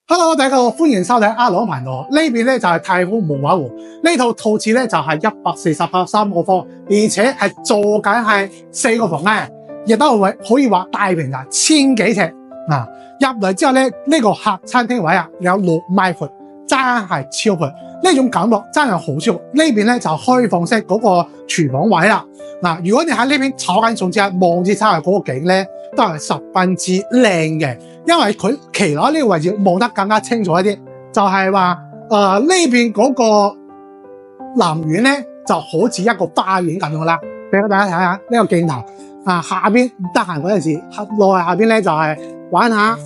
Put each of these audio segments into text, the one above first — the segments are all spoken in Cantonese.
Hello， 大家好，歡迎收睇阿朗頻道。呢邊咧就係太湖夢畫湖，呢套套廁咧就係143個方，而且係做緊係4個房咧，亦都可以話大平台1000幾尺啊！入嚟之後咧，呢個客餐廳位啊有6米闊，真係超闊，呢種感覺真係好舒服。呢邊咧就開放式嗰個廚房位啦。嗱，如果你喺呢邊炒緊餸之後望住出嚟嗰個景咧，都係十分之靚嘅，因為佢企喺呢個位置望得更加清楚一啲。就係話呢邊嗰個南園咧，就好似一個花園咁樣啦。俾大家睇下呢個鏡頭啊，下邊得閒嗰陣時，落去下邊咧就係玩下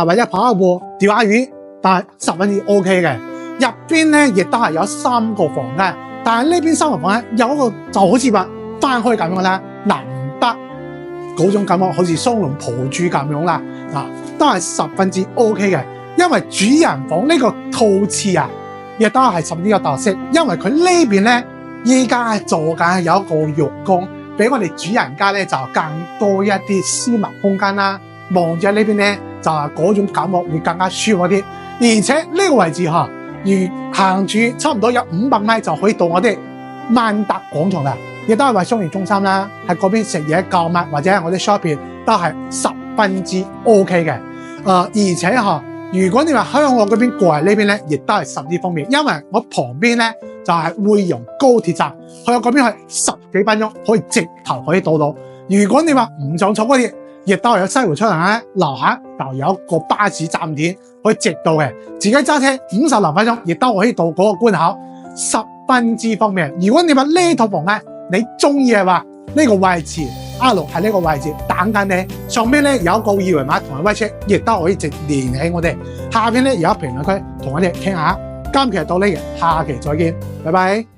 或者跑下步、釣下魚，但係十分之 OK 嘅。入邊咧亦都係有3個房嘅，但係呢邊3個房咧有一個就好似話翻開咁樣啦，難得嗰種感覺好似雙龍抱住咁樣啦，都係十分之 OK 嘅。因為主人房呢個套廁啊，亦都係十分之有特色，因為佢呢邊咧依家係做緊有一個浴缸，俾我哋主人家咧就更多一啲私密空間啦。望住喺呢邊咧就係嗰種感覺會更加舒服啲，而且呢個位置嚇，如行住差唔多有500米就可以到我哋萬達廣場啦。亦都係為商業中心啦，喺嗰邊食嘢購物或者係我哋 shopping 都係十分之 OK 嘅。而且如果你話香港嗰邊過嚟呢邊咧，亦都係十分方便，因為我旁邊咧就係會用高鐵站去嗰邊去10幾分鐘可以直頭可以到。如果你話唔想坐高鐵，亦都係有西湖出行咧，樓下就有一個巴士站點可以直到嘅，自己揸車50多分鐘亦都可以到嗰個關口，十分之方便。如果你話呢套房咧，你中意嘅話，呢個位置阿龍喺呢個位置等緊你，上邊咧有一個二維碼同埋 WeChat，亦都可以直連起我哋。下邊咧有一個評論區同我哋傾下。今期到呢，下期再見，拜拜。